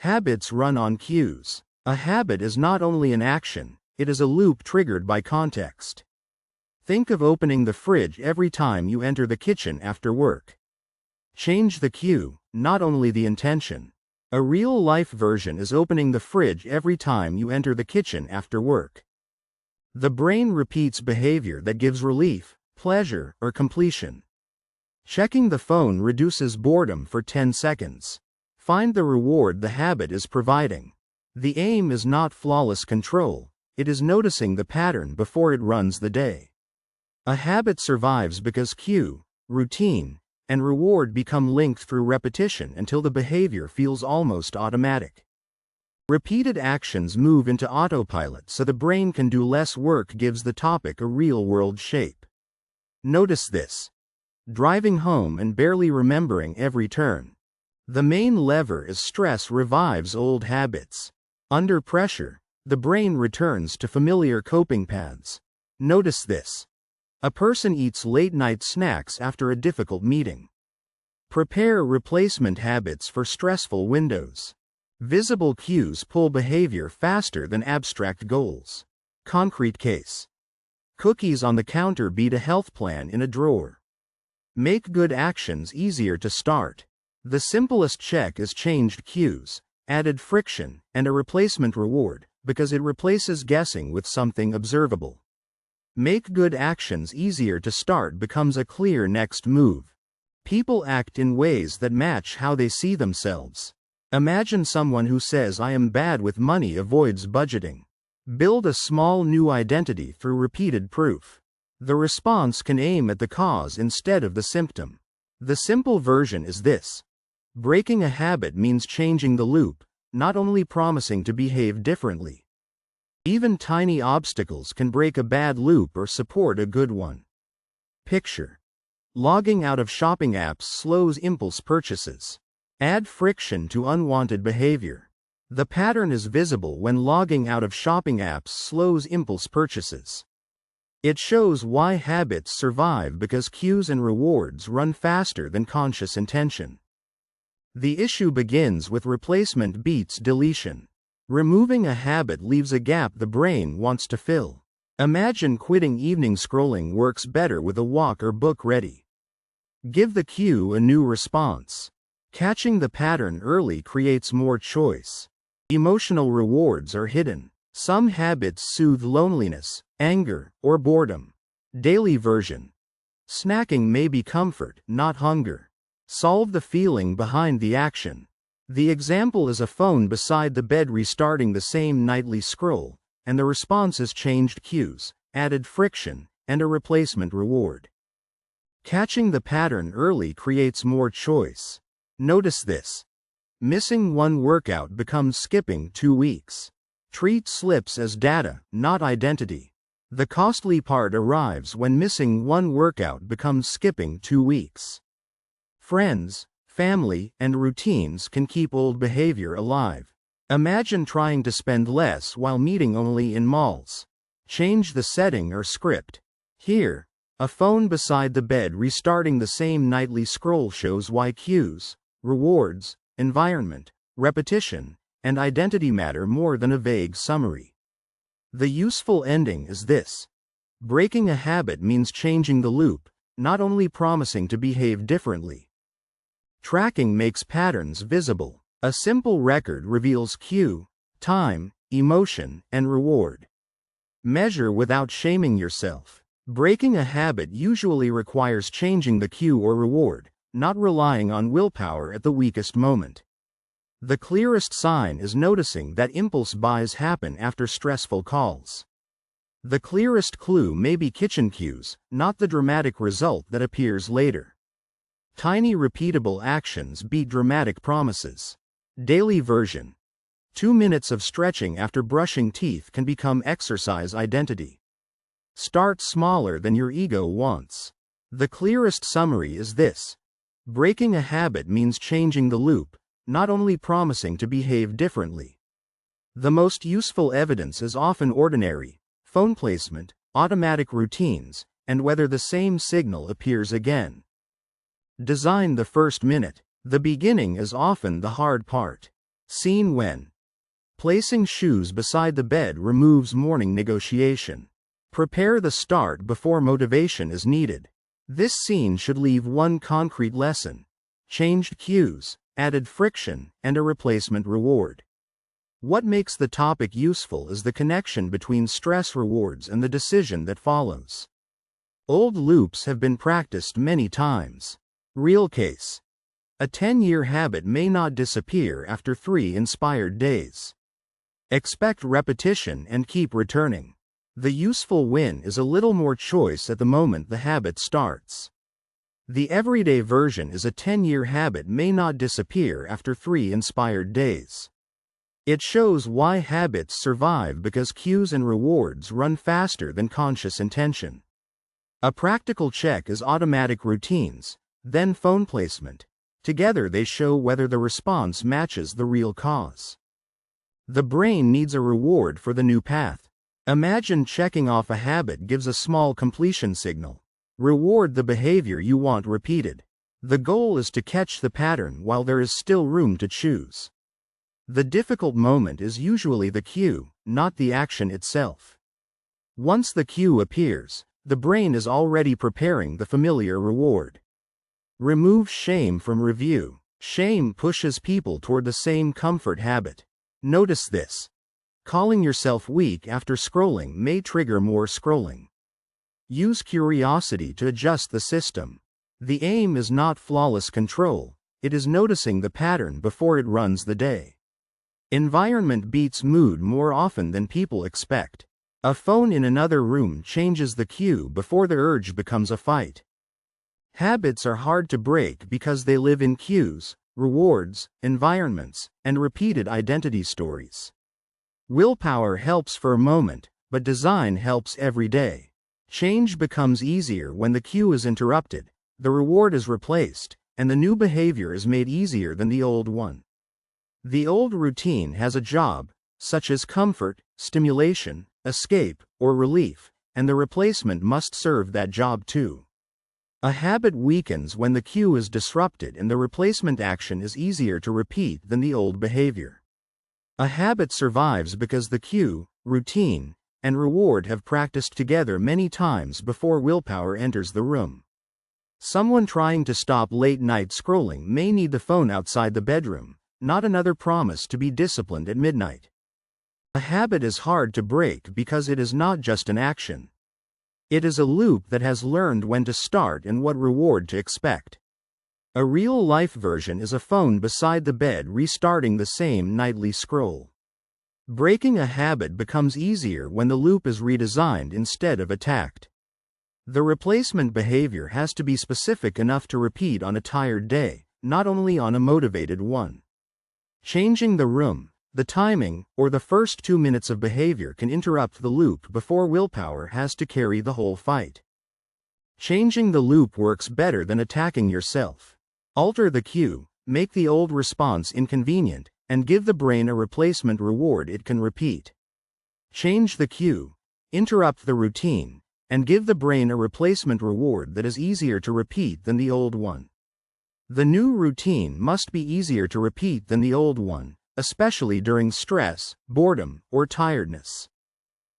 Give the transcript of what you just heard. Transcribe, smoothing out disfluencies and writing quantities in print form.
Habits run on cues. A habit is not only an action, it is a loop triggered by context. Think of opening the fridge every time you enter the kitchen after work. Change the cue, not only the intention. A real-life version is opening the fridge every time you enter the kitchen after work. The brain repeats behavior that gives relief, pleasure, or completion. Checking the phone reduces boredom for 10 seconds. Find the reward the habit is providing. The aim is not flawless control, it is noticing the pattern before it runs the day. A habit survives because cue, routine, and reward become linked through repetition until the behavior feels almost automatic. Repeated actions move into autopilot so the brain can do less work, gives the topic a real-world shape. Notice this. Driving home and barely remembering every turn. The main lever is stress revives old habits. Under pressure, the brain returns to familiar coping paths. Notice this. A person eats late-night snacks after a difficult meeting. Prepare replacement habits for stressful windows. Visible cues pull behavior faster than abstract goals. Concrete case. Cookies on the counter beat a health plan in a drawer. Make good actions easier to start. The simplest check is changed cues, added friction, and a replacement reward, because it replaces guessing with something observable. Make good actions easier to start becomes a clear next move. People act in ways that match how they see themselves. Imagine someone who says I am bad with money avoids budgeting. Build a small new identity through repeated proof. The response can aim at the cause instead of the symptom. The simple version is this. Breaking a habit means changing the loop, not only promising to behave differently. Even tiny obstacles can break a bad loop or support a good one. Picture. Logging out of shopping apps slows impulse purchases. Add friction to unwanted behavior. The pattern is visible when logging out of shopping apps slows impulse purchases. It shows why habits survive because cues and rewards run faster than conscious intention. The issue begins with replacement beats deletion. Removing a habit leaves a gap the brain wants to fill. Imagine quitting evening scrolling works better with a walk or book ready. Give the cue a new response. Catching the pattern early creates more choice. Emotional rewards are hidden. Some habits soothe loneliness, anger, or boredom. Daily version. Snacking may be comfort, not hunger. Solve the feeling behind the action. The example is a phone beside the bed restarting the same nightly scroll, and the response is changed cues, added friction, and a replacement reward. Catching the pattern early creates more choice. Notice this. Missing one workout becomes skipping 2 weeks. Treat slips as data, not identity. The costly part arrives when missing one workout becomes skipping 2 weeks. Friends, family, and routines can keep old behavior alive. Imagine trying to spend less while meeting only in malls. Change the setting or script. Here, a phone beside the bed restarting the same nightly scroll shows why cues, rewards, environment, repetition, and identity matter more than a vague summary. The useful ending is this. Breaking a habit means changing the loop, not only promising to behave differently. Tracking makes patterns visible. A simple record reveals cue, time, emotion, and reward. Measure without shaming yourself. Breaking a habit usually requires changing the cue or reward, not relying on willpower at the weakest moment. The clearest sign is noticing that impulse buys happen after stressful calls. The clearest clue may be kitchen cues, not the dramatic result that appears later. Tiny repeatable actions beat dramatic promises. Daily version. 2 minutes of stretching after brushing teeth can become exercise identity. Start smaller than your ego wants. The clearest summary is this. Breaking a habit means changing the loop, not only promising to behave differently. The most useful evidence is often ordinary, phone placement, automatic routines, and whether the same signal appears again. Design the first minute. The beginning is often the hard part. Scene when placing shoes beside the bed removes morning negotiation. Prepare the start before motivation is needed. This scene should leave one concrete lesson: changed cues, added friction, and a replacement reward. What makes the topic useful is the connection between stress rewards and the decision that follows. Old loops have been practiced many times. Real case. A 10-year habit may not disappear after 3 inspired days. Expect repetition and keep returning. The useful win is a little more choice at the moment the habit starts. The everyday version is a 10-year habit may not disappear after 3 inspired days. It shows why habits survive because cues and rewards run faster than conscious intention. A practical check is automatic routines, then phone placement. Together they show whether the response matches the real cause. The brain needs a reward for the new path. Imagine checking off a habit gives a small completion signal. Reward the behavior you want repeated. The goal is to catch the pattern while there is still room to choose. The difficult moment is usually the cue, not the action itself. Once the cue appears, the brain is already preparing the familiar reward. Remove shame from review. Shame pushes people toward the same comfort habit. Notice this. Calling yourself weak after scrolling may trigger more scrolling. Use curiosity to adjust the system. The aim is not flawless control, it is noticing the pattern before it runs the day. Environment beats mood more often than people expect. A phone in another room changes the cue before the urge becomes a fight. Habits are hard to break because they live in cues, rewards, environments, and repeated identity stories. Willpower helps for a moment, but design helps every day. Change becomes easier when the cue is interrupted, the reward is replaced, and the new behavior is made easier than the old one. The old routine has a job, such as comfort, stimulation, escape, or relief, and the replacement must serve that job too. A habit weakens when the cue is disrupted and the replacement action is easier to repeat than the old behavior. A habit survives because the cue, routine, and reward have practiced together many times before willpower enters the room. Someone trying to stop late-night scrolling may need the phone outside the bedroom, not another promise to be disciplined at midnight. A habit is hard to break because it is not just an action. It is a loop that has learned when to start and what reward to expect. A real-life version is a phone beside the bed restarting the same nightly scroll. Breaking a habit becomes easier when the loop is redesigned instead of attacked. The replacement behavior has to be specific enough to repeat on a tired day, not only on a motivated one. Changing the room, the timing, or the first 2 minutes of behavior can interrupt the loop before willpower has to carry the whole fight. Changing the loop works better than attacking yourself. Alter the cue, make the old response inconvenient, and give the brain a replacement reward it can repeat. Change the cue, interrupt the routine, and give the brain a replacement reward that is easier to repeat than the old one. The new routine must be easier to repeat than the old one, especially during stress, boredom, or tiredness.